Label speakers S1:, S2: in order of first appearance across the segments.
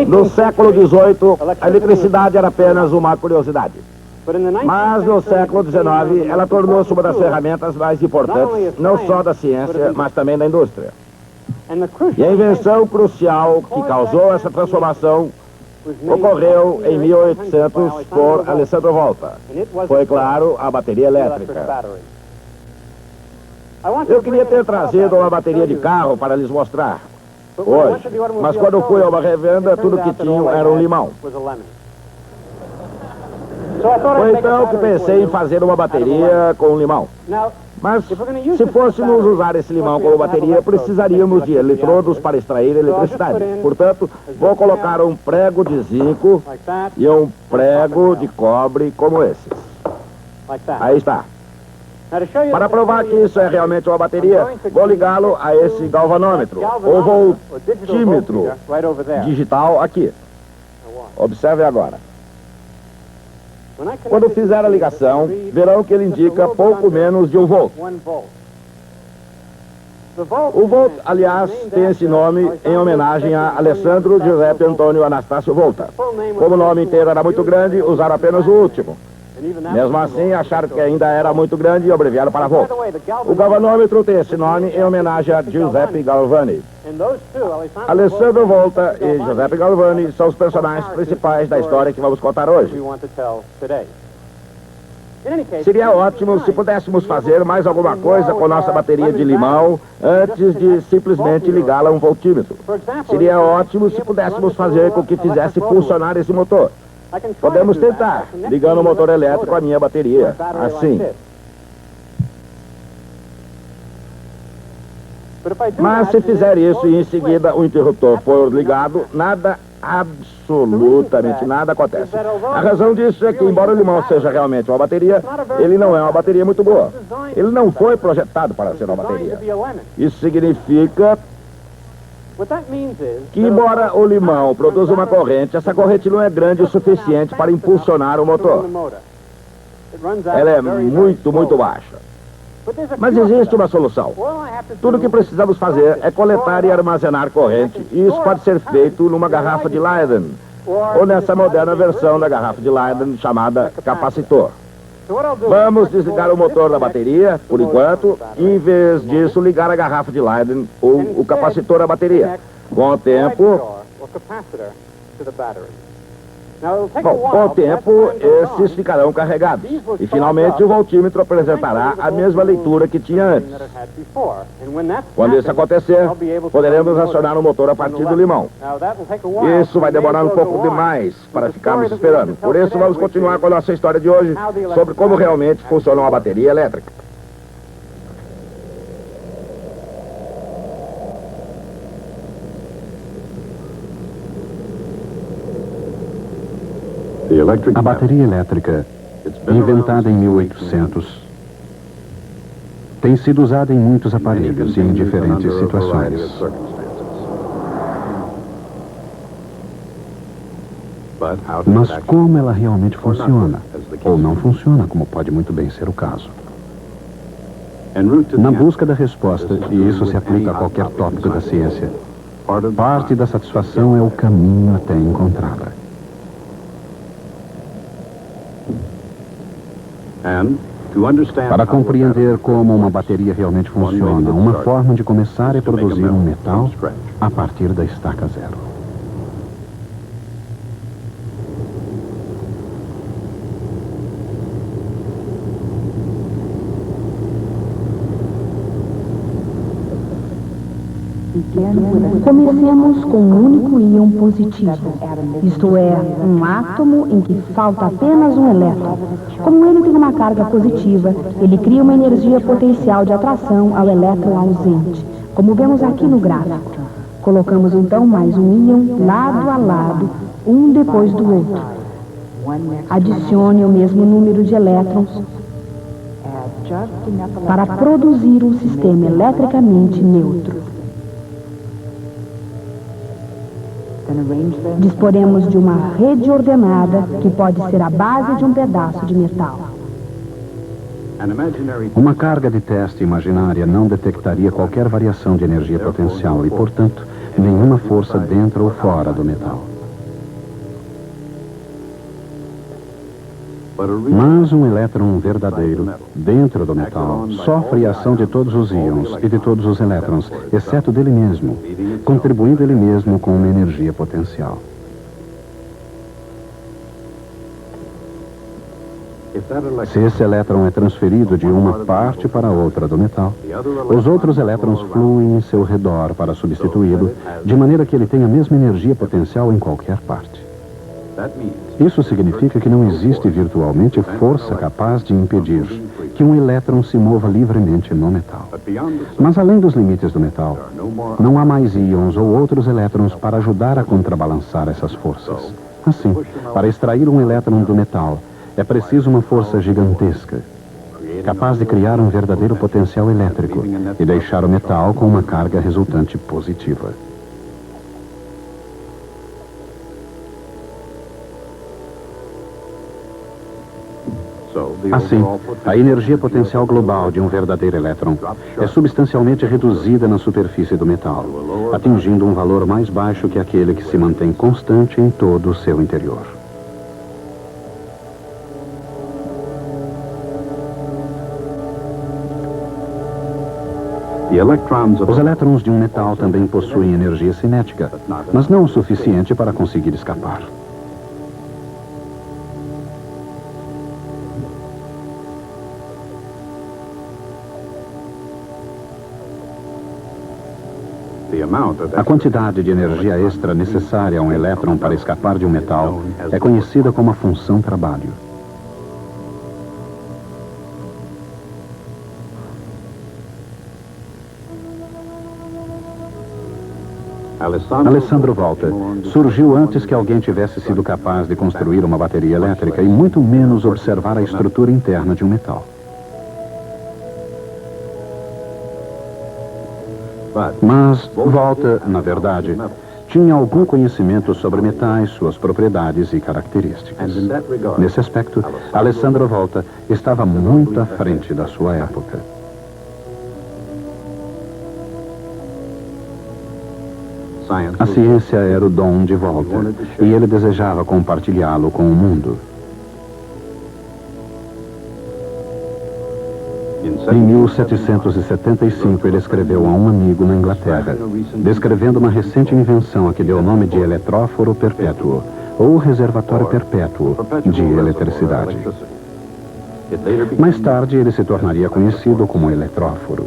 S1: No século XVIII, a eletricidade era apenas uma curiosidade. Mas no século XIX, ela tornou-se uma das ferramentas mais importantes, não só da ciência, mas também da indústria. E a invenção crucial que causou essa transformação ocorreu em 1800 por Alessandro Volta. Foi, claro, a bateria elétrica. Eu queria ter trazido uma bateria de carro para lhes mostrar hoje, mas quando fui a uma revenda, tudo que tinham era um limão. Foi então que pensei em fazer uma bateria com um limão. Mas, se fôssemos usar esse limão como bateria, precisaríamos de eletrodos para extrair eletricidade. Portanto, vou colocar um prego de zinco e um prego de cobre como esses. Aí está. Para provar que isso é realmente uma bateria, vou ligá-lo a esse galvanômetro, ou voltímetro digital aqui. Observe agora. Quando fizer a ligação, verão que ele indica pouco menos de 1 volt. O volt, aliás, tem esse nome em homenagem a Alessandro Giuseppe Antônio Anastácio Volta. Como o nome inteiro era muito grande, usaram apenas o último. Mesmo assim, acharam que ainda era muito grande e abreviaram para Volt. O galvanômetro tem esse nome em homenagem a Giuseppe Galvani. Alessandro Volta e Giuseppe Galvani são os personagens principais da história que vamos contar hoje. Seria ótimo se pudéssemos fazer mais alguma coisa com nossa bateria de limão antes de simplesmente ligá-la a um voltímetro. Seria ótimo se pudéssemos fazer com que fizesse funcionar esse motor. Podemos tentar, ligando o motor elétrico à minha bateria, assim. Mas se fizer isso e em seguida o interruptor for ligado, nada, absolutamente nada acontece. A razão disso é que, embora o limão seja realmente uma bateria, ele não é uma bateria muito boa. Ele não foi projetado para ser uma bateria. Isso significa que, embora o limão produza uma corrente, essa corrente não é grande o suficiente para impulsionar o motor. Ela é muito, muito baixa. Mas existe uma solução. Tudo o que precisamos fazer é coletar e armazenar corrente, e isso pode ser feito numa garrafa de Leyden, ou nessa moderna versão da garrafa de Leyden chamada capacitor. Vamos desligar o motor da bateria, por enquanto, e em vez disso ligar a garrafa de Leyden ou o capacitor à bateria. Com o tempo, esses ficarão carregados. E finalmente o voltímetro apresentará a mesma leitura que tinha antes. Quando isso acontecer, poderemos acionar o motor a partir do limão. Isso vai demorar um pouco demais para ficarmos esperando. Por isso vamos continuar com a nossa história de hoje sobre como realmente funciona uma bateria elétrica.
S2: A bateria elétrica, inventada em 1800, tem sido usada em muitos aparelhos e em diferentes situações. Mas como ela realmente funciona? Ou não funciona, como pode muito bem ser o caso? Na busca da resposta, e isso se aplica a qualquer tópico da ciência, parte da satisfação é o caminho até encontrá-la. Para compreender como uma bateria realmente funciona, uma forma de começar é produzir um metal a partir da estaca zero.
S3: Comecemos com um único íon positivo, isto é, um átomo em que falta apenas um elétron. Como ele tem uma carga positiva, ele cria uma energia potencial de atração ao elétron ausente, como vemos aqui no gráfico. Colocamos então mais um íon lado a lado, um depois do outro. Adicione o mesmo número de elétrons para produzir um sistema eletricamente neutro. Disporemos de uma rede ordenada que pode ser a base de um pedaço de metal.
S2: Uma carga de teste imaginária não detectaria qualquer variação de energia potencial e, portanto, nenhuma força dentro ou fora do metal. Mas um elétron verdadeiro, dentro do metal, sofre a ação de todos os íons e de todos os elétrons, exceto dele mesmo, contribuindo ele mesmo com uma energia potencial. Se esse elétron é transferido de uma parte para outra do metal, os outros elétrons fluem em seu redor para substituí-lo, de maneira que ele tenha a mesma energia potencial em qualquer parte. Isso significa que não existe virtualmente força capaz de impedir que um elétron se mova livremente no metal. Mas além dos limites do metal, não há mais íons ou outros elétrons para ajudar a contrabalançar essas forças. Assim, para extrair um elétron do metal, é preciso uma força gigantesca, capaz de criar um verdadeiro potencial elétrico e deixar o metal com uma carga resultante positiva. Assim, a energia potencial global de um verdadeiro elétron é substancialmente reduzida na superfície do metal, atingindo um valor mais baixo que aquele que se mantém constante em todo o seu interior. Os elétrons de um metal também possuem energia cinética, mas não o suficiente para conseguir escapar. A quantidade de energia extra necessária a um elétron para escapar de um metal é conhecida como a função trabalho. Alessandro Volta surgiu antes que alguém tivesse sido capaz de construir uma bateria elétrica e muito menos observar a estrutura interna de um metal. Mas Volta, na verdade, tinha algum conhecimento sobre metais, suas propriedades e características. Nesse aspecto, Alessandro Volta estava muito à frente da sua época. A ciência era o dom de Volta, e ele desejava compartilhá-lo com o mundo. Em 1775, ele escreveu a um amigo na Inglaterra, descrevendo uma recente invenção a que deu o nome de eletróforo perpétuo, ou reservatório perpétuo de eletricidade. Mais tarde, ele se tornaria conhecido como eletróforo.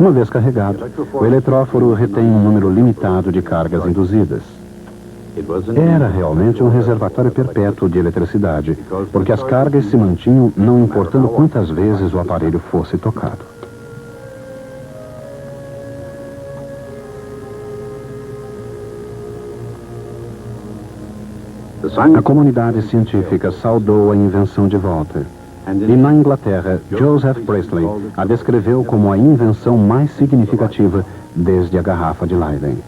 S2: Uma vez carregado, o eletróforo retém um número limitado de cargas induzidas. Era realmente um reservatório perpétuo de eletricidade, porque as cargas se mantinham não importando quantas vezes o aparelho fosse tocado. A comunidade científica saudou a invenção de Volta. E na Inglaterra, Joseph Priestley a descreveu como a invenção mais significativa desde a garrafa de Leyden.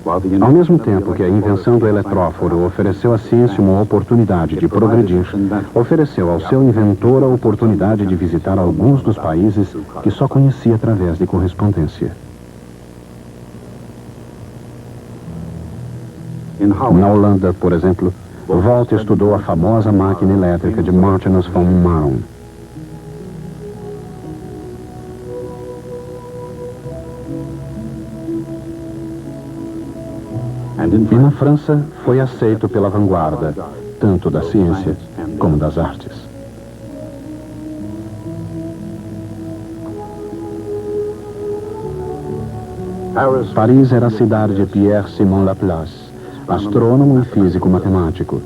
S2: Ao mesmo tempo que a invenção do eletróforo ofereceu à ciência uma oportunidade de progredir, ofereceu ao seu inventor a oportunidade de visitar alguns dos países que só conhecia através de correspondência. Na Holanda, por exemplo, Volta estudou a famosa máquina elétrica de Martinus von Maron. E na França foi aceito pela vanguarda, tanto da ciência como das artes. Paris era a cidade de Pierre-Simon Laplace, astrônomo e físico matemático,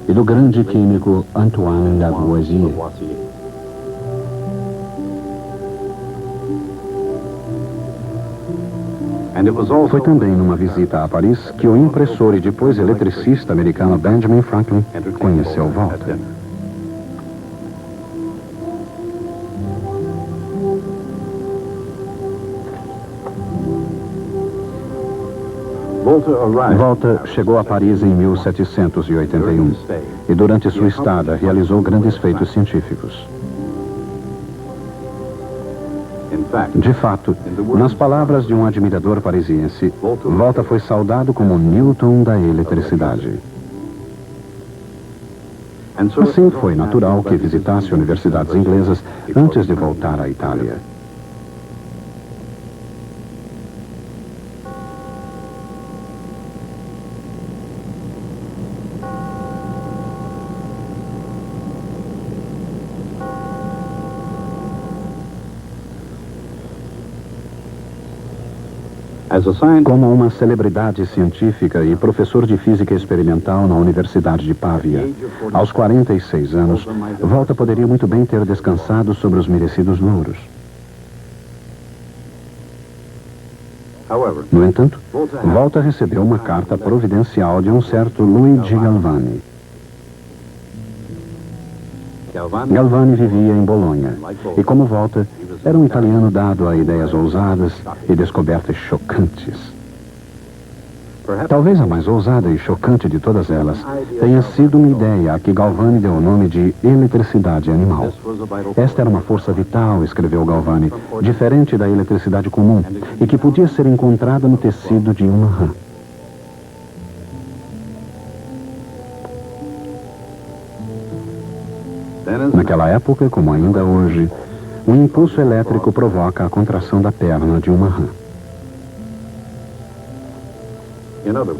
S2: e do grande químico Antoine Lavoisier. Foi também numa visita a Paris que o impressor e depois eletricista americano Benjamin Franklin conheceu Volta. Volta chegou a Paris em 1781 e durante sua estada realizou grandes feitos científicos. De fato, nas palavras de um admirador parisiense, Volta foi saudado como Newton da eletricidade. Assim, foi natural que visitasse universidades inglesas antes de voltar à Itália. Como uma celebridade científica e professor de física experimental na Universidade de Pávia, aos 46 anos, Volta poderia muito bem ter descansado sobre os merecidos louros. No entanto, Volta recebeu uma carta providencial de um certo Luigi Galvani. Galvani vivia em Bolonha e, como Volta, era um italiano dado a ideias ousadas e descobertas chocantes. Talvez a mais ousada e chocante de todas elas tenha sido uma ideia a que Galvani deu o nome de eletricidade animal. Esta era uma força vital, escreveu Galvani, diferente da eletricidade comum e que podia ser encontrada no tecido de uma rã. Naquela época, como ainda hoje, um impulso elétrico provoca a contração da perna de uma rã.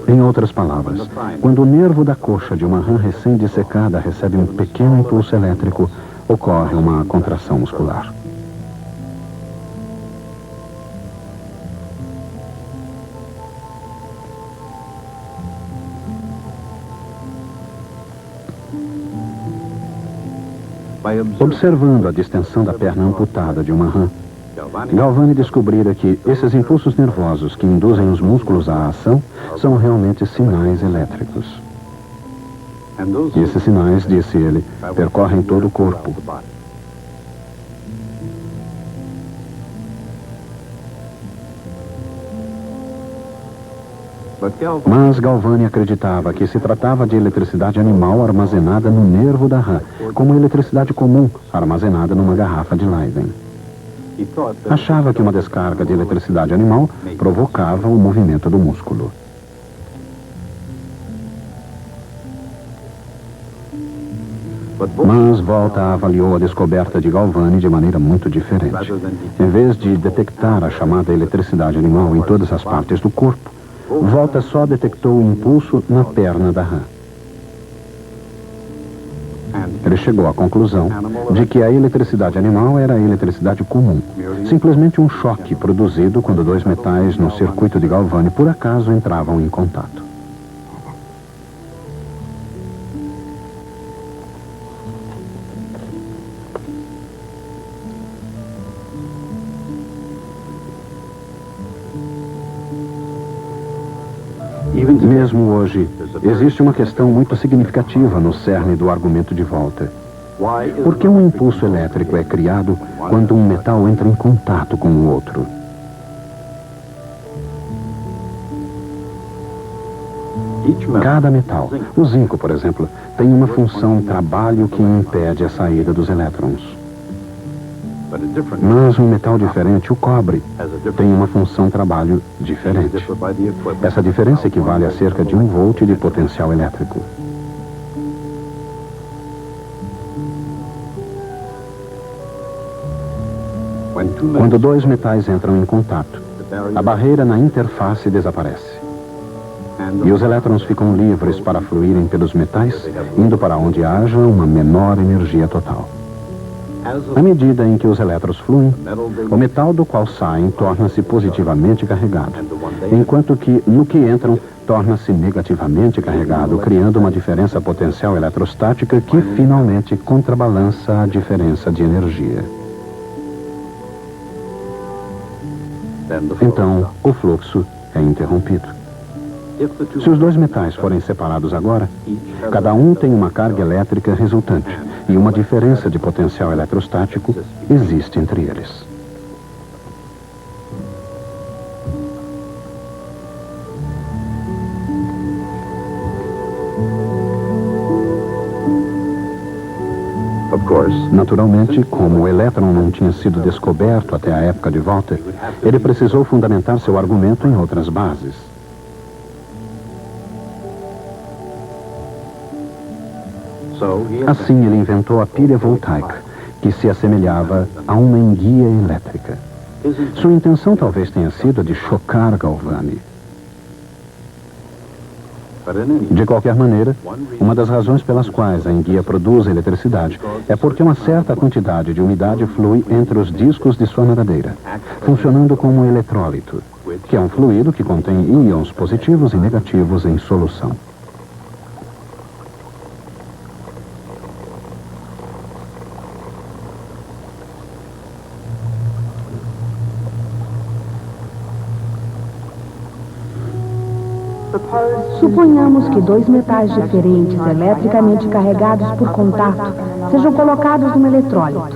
S2: Em outras palavras, quando o nervo da coxa de uma rã recém-dissecada recebe um pequeno impulso elétrico, ocorre uma contração muscular. Observando a distensão da perna amputada de uma rã, Galvani descobrira que esses impulsos nervosos que induzem os músculos à ação são realmente sinais elétricos. E esses sinais, disse ele, percorrem todo o corpo. Mas Galvani acreditava que se tratava de eletricidade animal armazenada no nervo da rã, como eletricidade comum armazenada numa garrafa de Leiden. Achava que uma descarga de eletricidade animal provocava o movimento do músculo. Mas Volta avaliou a descoberta de Galvani de maneira muito diferente. Em vez de detectar a chamada eletricidade animal em todas as partes do corpo, Volta só detectou o impulso na perna da rã. Ele chegou à conclusão de que a eletricidade animal era a eletricidade comum, simplesmente um choque produzido quando dois metais no circuito de Galvani por acaso entravam em contato. Mesmo hoje, existe uma questão muito significativa no cerne do argumento de Volta. Por que um impulso elétrico é criado quando um metal entra em contato com o outro? Cada metal, o zinco, por exemplo, tem uma função trabalho que impede a saída dos elétrons. Mas um metal diferente, o cobre, tem uma função trabalho diferente. Essa diferença equivale a cerca de 1 volt de potencial elétrico. Quando dois metais entram em contato, a barreira na interface desaparece. E os elétrons ficam livres para fluírem pelos metais, indo para onde haja uma menor energia total. À medida em que os elétrons fluem, o metal do qual saem torna-se positivamente carregado, enquanto que, no que entram, torna-se negativamente carregado, criando uma diferença potencial eletrostática que, finalmente, contrabalança a diferença de energia. Então, o fluxo é interrompido. Se os dois metais forem separados agora, cada um tem uma carga elétrica resultante e uma diferença de potencial eletrostático existe entre eles. Naturalmente, como o elétron não tinha sido descoberto até a época de Volta, ele precisou fundamentar seu argumento em outras bases. Assim, ele inventou a pilha voltaica, que se assemelhava a uma enguia elétrica. Sua intenção talvez tenha sido a de chocar Galvani. De qualquer maneira, uma das razões pelas quais a enguia produz eletricidade é porque uma certa quantidade de umidade flui entre os discos de sua nadadeira, funcionando como um eletrólito, que é um fluido que contém íons positivos e negativos em solução.
S3: Suponhamos que dois metais diferentes, eletricamente carregados por contato, sejam colocados num eletrólito.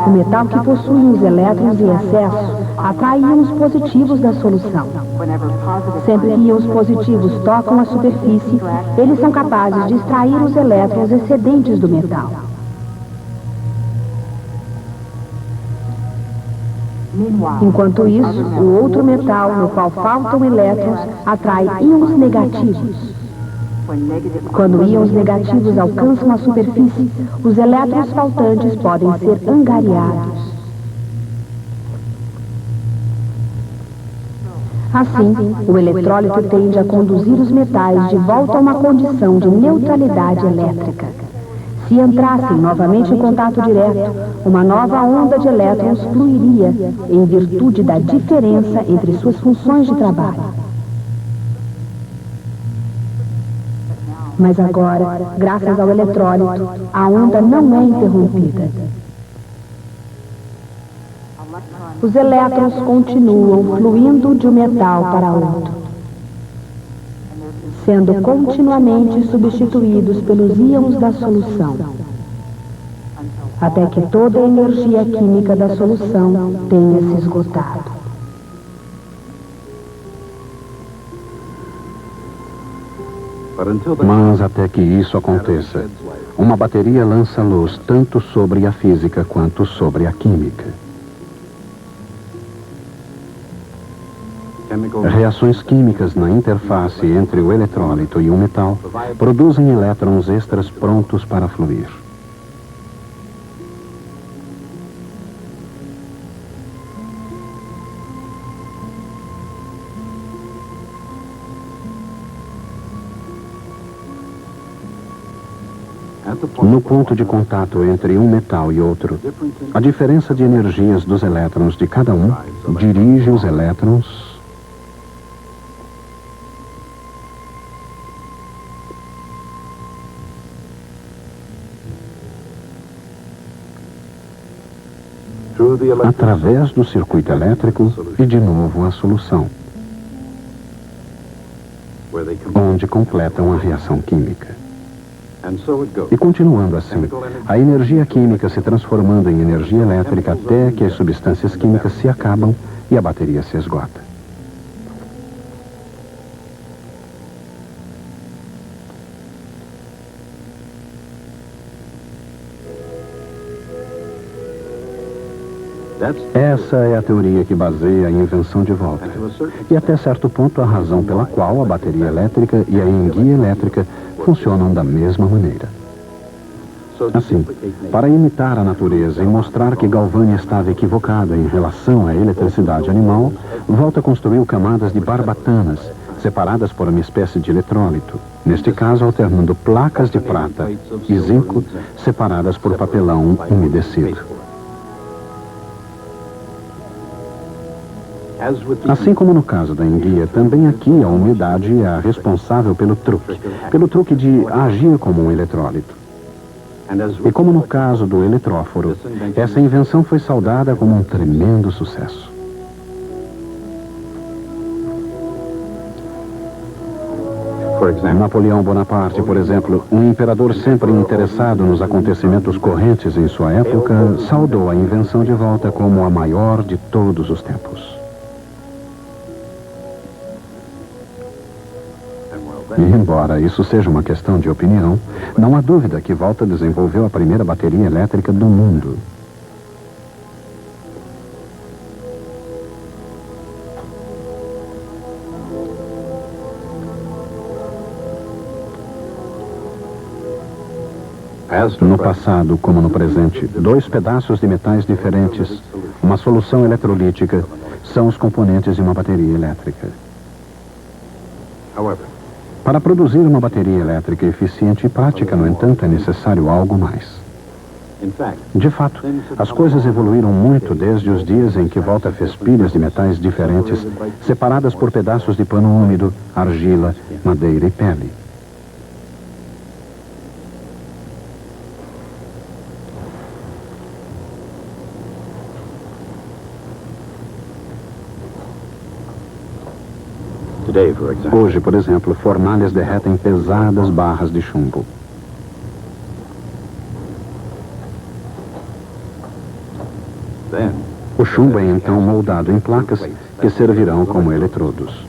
S3: O metal que possui os elétrons em excesso atrai íons positivos da solução. Sempre que íons positivos tocam a superfície, eles são capazes de extrair os elétrons excedentes do metal. Enquanto isso, o outro metal, no qual faltam elétrons, atrai íons negativos. Quando íons negativos alcançam a superfície, os elétrons faltantes podem ser angariados. Assim, o eletrólito tende a conduzir os metais de volta a uma condição de neutralidade elétrica. Se entrassem novamente em contato direto, uma nova onda de elétrons fluiria em virtude da diferença entre suas funções de trabalho. Mas agora, graças ao eletrólito, a onda não é interrompida. Os elétrons continuam fluindo de um metal para outro, sendo continuamente substituídos pelos íons da solução, até que toda a energia química da solução tenha se esgotado.
S2: Mas até que isso aconteça, uma bateria lança luz tanto sobre a física quanto sobre a química. Reações químicas na interface entre o eletrólito e o metal produzem elétrons extras prontos para fluir. No ponto de contato entre um metal e outro, a diferença de energias dos elétrons de cada um dirige os elétrons através do circuito elétrico e de novo à solução, onde completam a reação química. E continuando assim, a energia química se transformando em energia elétrica até que as substâncias químicas se acabam e a bateria se esgota. Essa é a teoria que baseia a invenção de Volta. E até certo ponto a razão pela qual a bateria elétrica e a enguia elétrica funcionam da mesma maneira. Assim, para imitar a natureza e mostrar que Galvani estava equivocado em relação à eletricidade animal, Volta construiu camadas de barbatanas, separadas por uma espécie de eletrólito, neste caso alternando placas de prata e zinco separadas por papelão umedecido. Assim como no caso da enguia, também aqui a umidade é a responsável pelo truque de agir como um eletrólito. E como no caso do eletróforo, essa invenção foi saudada como um tremendo sucesso. Napoleão Bonaparte, por exemplo, um imperador sempre interessado nos acontecimentos correntes em sua época, saudou a invenção de Volta como a maior de todos os tempos. E embora isso seja uma questão de opinião, não há dúvida que Volta desenvolveu a primeira bateria elétrica do mundo. No passado, como no presente, dois pedaços de metais diferentes, uma solução eletrolítica, são os componentes de uma bateria elétrica. Para produzir uma bateria elétrica eficiente e prática, no entanto, é necessário algo mais. De fato, as coisas evoluíram muito desde os dias em que Volta fez pilhas de metais diferentes, separadas por pedaços de pano úmido, argila, madeira e pele. Hoje, por exemplo, fornalhas derretem pesadas barras de chumbo. O chumbo é então moldado em placas que servirão como eletrodos.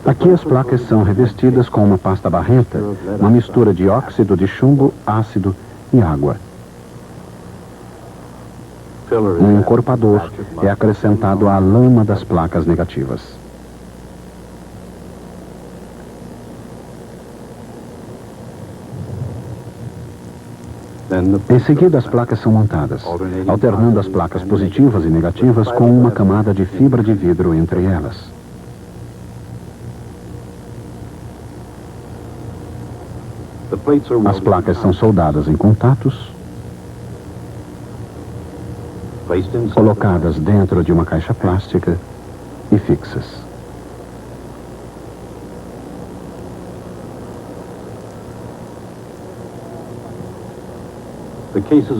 S2: Aqui as placas são revestidas com uma pasta barrenta, uma mistura de óxido de chumbo, ácido e água. Um encorpador é acrescentado à lama das placas negativas. Em seguida, as placas são montadas, alternando as placas positivas e negativas com uma camada de fibra de vidro entre elas. As placas são soldadas em contatos, colocadas dentro de uma caixa plástica e fixas.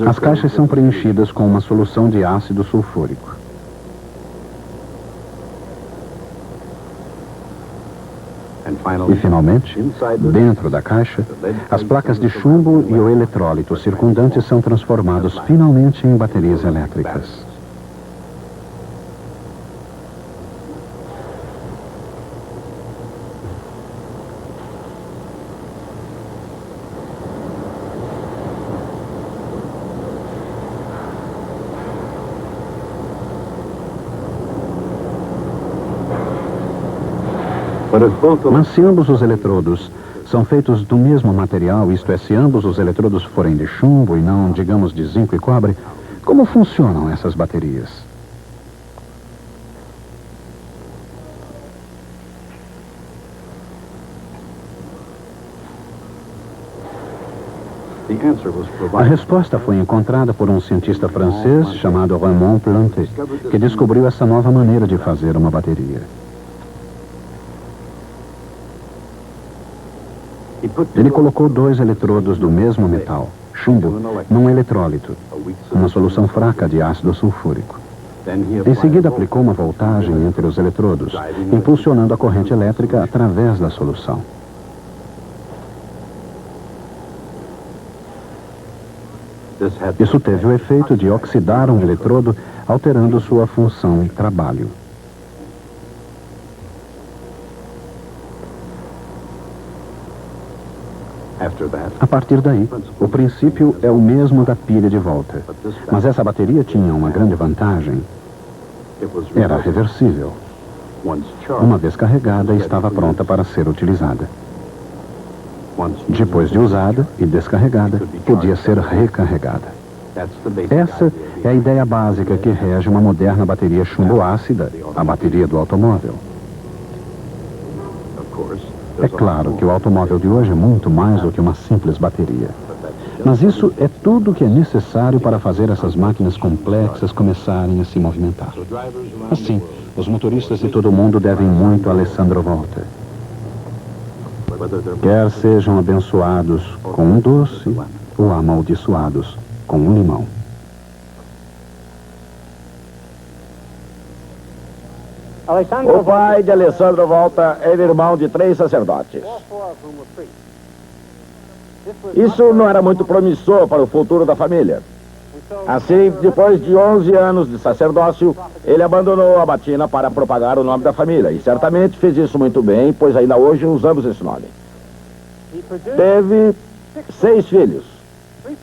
S2: As caixas são preenchidas com uma solução de ácido sulfúrico. E, finalmente, dentro da caixa, as placas de chumbo e o eletrólito circundante são transformados finalmente em baterias elétricas. Mas se ambos os eletrodos são feitos do mesmo material, isto é, se ambos os eletrodos forem de chumbo e não, digamos, de zinco e cobre, como funcionam essas baterias? A resposta foi encontrada por um cientista francês chamado Raymond Planté, que descobriu essa nova maneira de fazer uma bateria. Ele colocou dois eletrodos do mesmo metal, chumbo, num eletrólito, uma solução fraca de ácido sulfúrico. Em seguida, aplicou uma voltagem entre os eletrodos, impulsionando a corrente elétrica através da solução. Isso teve o efeito de oxidar um eletrodo, alterando sua função e trabalho. A partir daí, o princípio é o mesmo da pilha de Volta. Mas essa bateria tinha uma grande vantagem. Era reversível. Uma vez carregada, estava pronta para ser utilizada. Depois de usada e descarregada, podia ser recarregada. Essa é a ideia básica que rege uma moderna bateria chumbo-ácida, a bateria do automóvel. É claro que o automóvel de hoje é muito mais do que uma simples bateria. Mas isso é tudo o que é necessário para fazer essas máquinas complexas começarem a se movimentar. Assim, os motoristas de todo o mundo devem muito a Alessandro Volta. Quer sejam abençoados com um doce ou amaldiçoados com um limão.
S1: O pai de Alessandro Volta era irmão de 3 sacerdotes. Isso não era muito promissor para o futuro da família. Assim, depois de 11 anos de sacerdócio, ele abandonou a batina para propagar o nome da família. E certamente fez isso muito bem, pois ainda hoje usamos esse nome. Teve 6 filhos,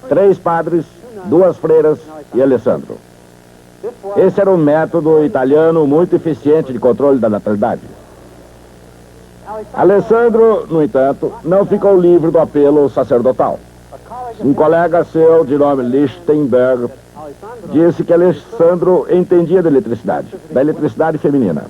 S1: 3 padres, 2 freiras e Alessandro. Esse era um método italiano muito eficiente de controle da natalidade. Alessandro, no entanto, não ficou livre do apelo sacerdotal. Um colega seu, de nome Lichtenberg, disse que Alessandro entendia da eletricidade feminina.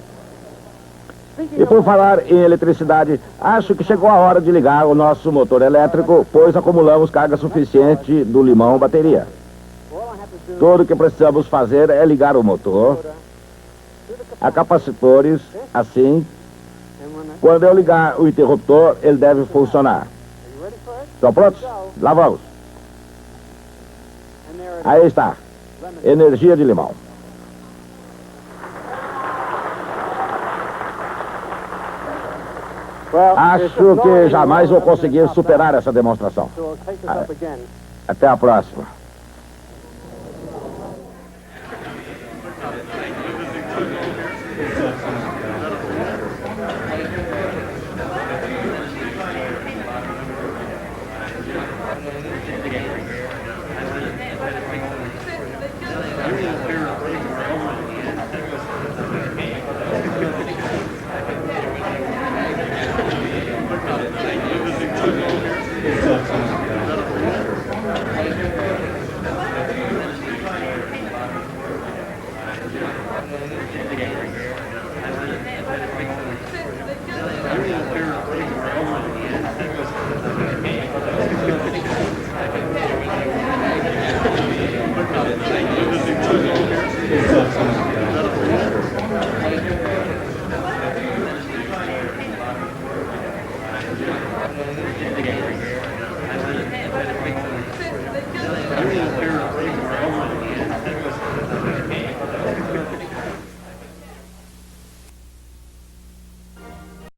S1: E por falar em eletricidade, acho que chegou a hora de ligar o nosso motor elétrico, pois acumulamos carga suficiente do limão bateria. Tudo o que precisamos fazer é ligar o motor a capacitores, assim, quando eu ligar o interruptor, ele deve funcionar. Estão prontos? Lá vamos. Aí está. Energia de limão. Acho que jamais vou conseguir superar essa demonstração. Até a próxima.